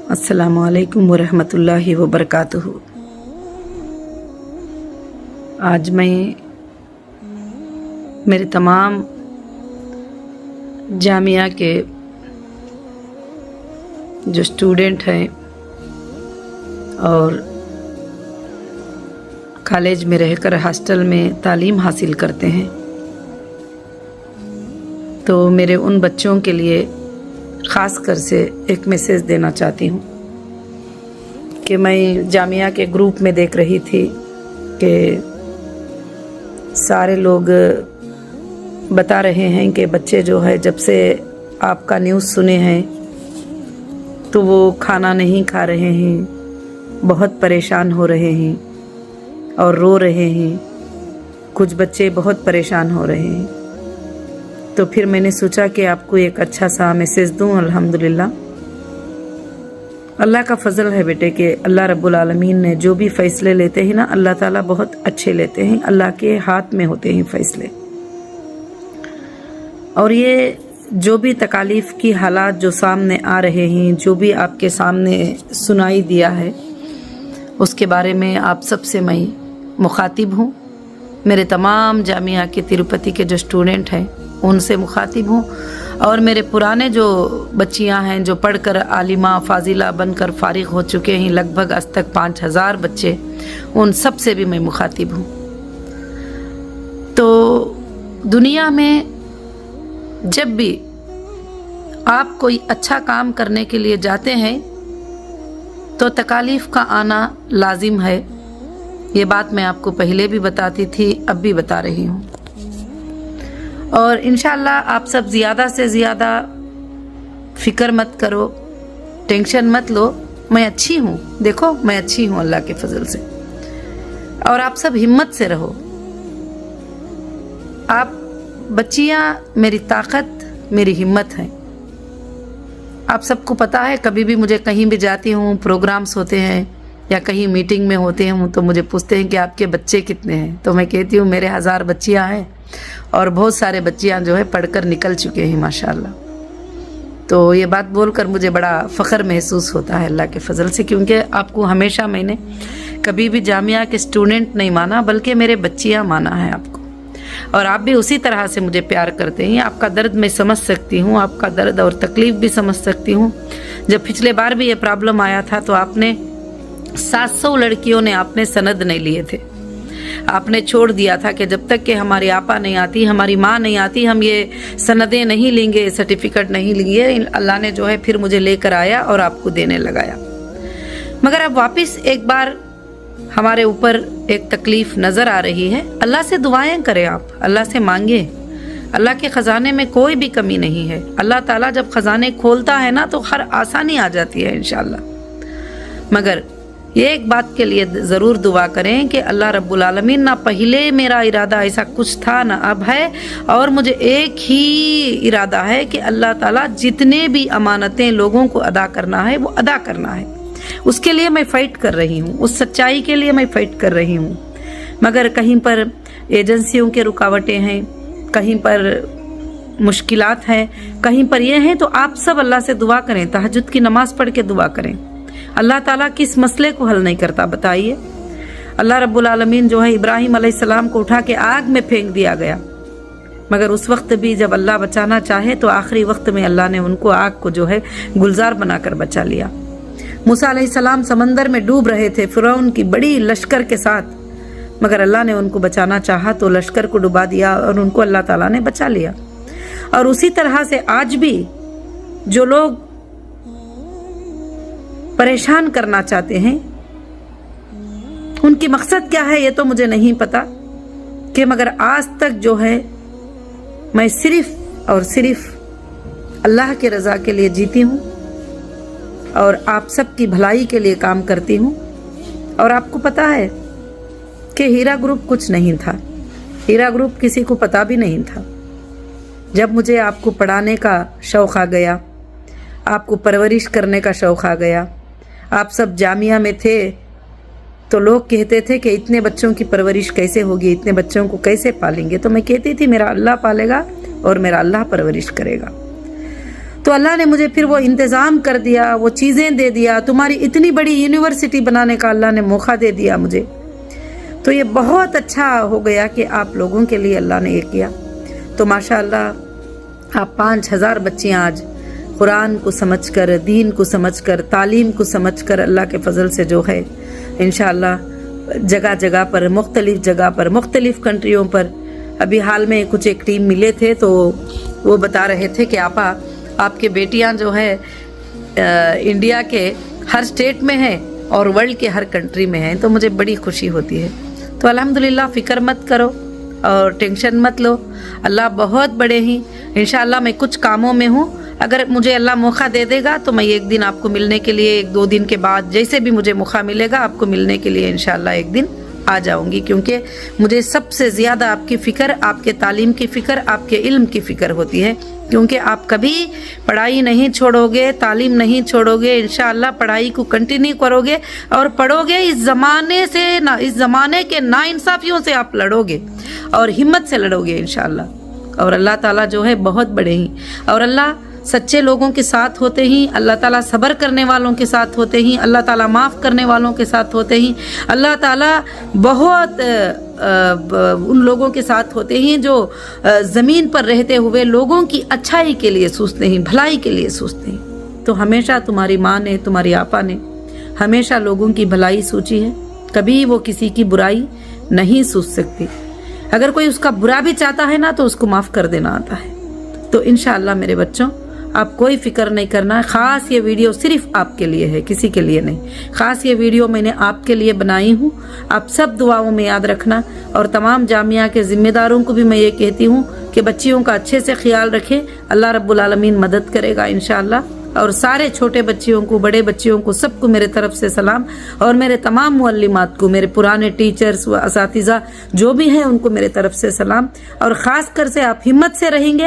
अस्सलामु अलैकुम वरहमतुल्लाहि वबरकातुहू। आज मैं मेरे तमाम जामिया के जो स्टूडेंट हैं और कॉलेज में रहकर हॉस्टल में तालीम हासिल करते हैं, तो मेरे उन बच्चों के लिए ख़ास कर से एक मैसेज देना चाहती हूँ कि मैं जामिया के ग्रुप में देख रही थी कि सारे लोग बता रहे हैं कि बच्चे जो है जब से आपका न्यूज़ सुने हैं तो वो खाना नहीं खा रहे हैं, बहुत परेशान हो रहे हैं और रो रहे हैं। कुछ बच्चे बहुत परेशान हो रहे हैं। तो फिर मैंने सोचा कि आपको एक अच्छा सा मैसेज दूं। अल्हम्दुलिल्लाह, अल्लाह का फजल है बेटे कि अल्लाह रब्बुल आलमीन ने जो भी फ़ैसले लेते हैं ना, अल्लाह ताला बहुत अच्छे लेते हैं। अल्लाह के हाथ में होते हैं फ़ैसले। और ये जो भी तकालीफ़ की हालात जो सामने आ रहे हैं, जो भी आपके सामने सुनाई दिया है, उसके बारे में आप सबसे मैं मुखातिब हूँ। मेरे तमाम जामिया के तिरुपति के जो स्टूडेंट हैं उनसे मुखातिब हूँ, और मेरे पुराने जो बच्चियाँ हैं जो पढ़कर आलिमा फाजिला बनकर फारिग हो चुके हैं, लगभग आज तक 5000 बच्चे, उन सब से भी मैं मुखातिब हूँ। तो दुनिया में जब भी आप कोई अच्छा काम करने के लिए जाते हैं तो तकालीफ का आना लाजिम है। ये बात मैं आपको पहले भी बताती थी, अब भी बता रही हूँ। और इंशाअल्लाह आप सब ज़्यादा से ज़्यादा फ़िक्र मत करो, टेंशन मत लो। मैं अच्छी हूँ, देखो मैं अच्छी हूँ अल्लाह के फजल से। और आप सब हिम्मत से रहो। आप बच्चियाँ मेरी ताकत, मेरी हिम्मत है। आप सबको पता है, कभी भी मुझे कहीं भी जाती हूँ, प्रोग्राम्स होते हैं या कहीं मीटिंग में होते हैं तो मुझे पूछते हैं कि आपके बच्चे कितने हैं। तो मैं कहती हूँ मेरे 1000 बच्चियाँ हैं और बहुत सारे बच्चियाँ जो है पढ़कर निकल चुके हैं माशाल्लाह। तो ये बात बोलकर मुझे बड़ा फ़ख्र महसूस होता है अल्लाह के फजल से, क्योंकि आपको हमेशा मैंने कभी भी जामिया के स्टूडेंट नहीं माना, बल्कि मेरे बच्चियाँ माना है आपको। और आप भी उसी तरह से मुझे प्यार करते हैं। आपका दर्द मैं समझ सकती हूँ, आपका दर्द और तकलीफ़ भी समझ सकती हूँ। जब पिछले बार भी ये प्रॉब्लम आया था तो आपने 700 लड़कियों ने आपने सनद नहीं लिए थे। आपने छोड़ दिया था कि जब तक कि हमारी आपा नहीं आती, हमारी माँ नहीं आती, हम ये सनदें नहीं लेंगे, सर्टिफिकेट नहीं लेंगे। अल्लाह ने जो है फिर मुझे लेकर आया और आपको देने लगाया। मगर अब वापस एक बार हमारे ऊपर एक तकलीफ़ नज़र आ रही है। अल्लाह से दुआएं करें, आप अल्लाह से मांगे। अल्लाह के ख़जाने में कोई भी कमी नहीं है। अल्लाह ताला जब ख़जाने खोलता है ना तो हर आसानी आ जाती है इंशाअल्लाह। मगर ये एक बात के लिए ज़रूर दुआ करें कि अल्लाह रब्बुल आलमीन, ना पहले मेरा इरादा ऐसा कुछ था ना अब है, और मुझे एक ही इरादा है कि अल्लाह ताला जितने भी अमानतें लोगों को अदा करना है वो अदा करना है। उसके लिए मैं फ़ाइट कर रही हूँ, उस सच्चाई के लिए मैं फ़ाइट कर रही हूँ। मगर कहीं पर एजेंसियों के रुकावटें हैं, कहीं पर मुश्किलात हैं, कहीं पर ये हैं। तो आप सब अल्लाह से दुआ करें, तहज्जुद की नमाज़ पढ़ के दुआ करें। अल्लाह ताला किस मसले को हल नहीं करता बताइए। अल्लाह रब्बुल आलमीन जो है इब्राहीम अलैहिस्सलाम को उठा के आग में फेंक दिया गया, मगर उस वक्त भी जब अल्लाह बचाना चाहे तो आखिरी वक्त में अल्लाह ने उनको आग को जो है गुलजार बनाकर बचा लिया। मूसा अलैहिस्सलाम समंदर में डूब रहे थे फिरौन की बड़ी लश्कर के साथ, मगर अल्लाह ने उनको बचाना चाहा तो लश्कर को डुबा दिया और उनको अल्लाह ताला ने बचा लिया। और उसी तरह से आज भी जो लोग परेशान करना चाहते हैं, उनकी मकसद क्या है ये तो मुझे नहीं पता, कि मगर आज तक जो है मैं सिर्फ और सिर्फ अल्लाह के रज़ा के लिए जीती हूँ और आप सब की भलाई के लिए काम करती हूँ। और आपको पता है कि हीरा ग्रुप कुछ नहीं था, हीरा ग्रुप किसी को पता भी नहीं था। जब मुझे आपको पढ़ाने का शौक़ आ गया, आपको परवरिश करने का शौक़ आ गया, आप सब जामिया में थे तो लोग कहते थे कि इतने बच्चों की परवरिश कैसे होगी, इतने बच्चों को कैसे पालेंगे। तो मैं कहती थी मेरा अल्लाह पालेगा और मेरा अल्लाह परवरिश करेगा। تو اللہ نے مجھے پھر وہ انتظام کر دیا, وہ چیزیں دے دیا, تمہاری اتنی بڑی یونیورسٹی بنانے کا اللہ نے موقع دے دیا مجھے. تو یہ بہت اچھا ہو گیا کہ آپ لوگوں کے لیے اللہ نے یہ کیا. تو ماشاءاللہ آپ 5000 بچیاں آج قرآن کو سمجھ کر, دین کو سمجھ کر, تعلیم کو سمجھ کر اللہ کے فضل سے جو ہے انشاءاللہ جگہ جگہ پر, مختلف جگہ پر, مختلف کنٹریوں پر. ابھی حال میں کچھ ایک ٹیم ملے تھے تو وہ بتا رہے تھے کہ آپا آپ کے بیٹیاں جو ہے انڈیا کے ہر اسٹیٹ میں ہیں اور ورلڈ کے ہر کنٹری میں ہیں. تو مجھے بڑی خوشی ہوتی ہے. تو الحمدللہ فکر مت کرو اور ٹینشن مت لو, اللہ بہت بڑے ہیں. انشاءاللہ میں کچھ کاموں میں ہوں, اگر مجھے اللہ موقع دے دے گا تو میں ایک دن آپ کو ملنے کے لیے, 1-2 دن کے بعد جیسے بھی مجھے موقع ملے گا آپ کو ملنے کے لیے انشاءاللہ ایک دن آ جاؤں گی. کیونکہ مجھے سب سے زیادہ آپ کی فکر, آپ کے تعلیم کی فکر, آپ کے علم کی فکر ہوتی ہے. کیونکہ آپ کبھی پڑھائی نہیں چھوڑو گے, تعلیم نہیں چھوڑو گے, انشاءاللہ پڑھائی کو کنٹینیو کرو گے اور پڑھو گے. اس زمانے کے ناانصافیوں سے آپ لڑو گے اور ہمت سے لڑو گے انشاءاللہ. اور اللہ تعالیٰ جو ہے بہت بڑے ہیں, اور اللہ سچے لوگوں کے ساتھ ہوتے ہیں. اللہ تعالیٰ صبر کرنے والوں کے ساتھ ہوتے ہیں. اللہ تعالیٰ معاف کرنے والوں کے ساتھ ہوتے ہیں. اللہ تعالیٰ بہت ان لوگوں کے ساتھ ہوتے ہیں جو زمین پر رہتے ہوئے لوگوں کی اچھائی کے لیے سوچتے ہیں, بھلائی کے لیے سوچتے ہیں. تو ہمیشہ تمہاری ماں نے, تمہاری آپا نے ہمیشہ لوگوں کی بھلائی سوچی ہے. کبھی وہ کسی کی برائی نہیں سوچ سکتی. اگر کوئی اس کا برا بھی چاہتا ہے نا تو اس کو معاف کر دینا آتا ہے. تو انشاءاللہ میرے بچوں آپ کوئی فکر نہیں کرنا. خاص یہ ویڈیو صرف آپ کے لیے ہے, کسی کے لیے نہیں. خاص یہ ویڈیو میں نے آپ کے لیے بنائی ہوں. آپ سب دعاؤں میں یاد رکھنا. اور تمام جامعہ کے ذمہ داروں کو بھی میں یہ کہتی ہوں کہ بچیوں کا اچھے سے خیال رکھیں. اللہ رب العالمین مدد کرے گا انشاءاللہ. اور سارے چھوٹے بچیوں کو, بڑے بچیوں کو, سب کو میرے طرف سے سلام. اور میرے تمام معلمات کو, میرے پرانے ٹیچرز و اساتذہ جو بھی ہیں ان کو میرے طرف سے سلام. اور خاص کر سے آپ ہمت سے رہیں گے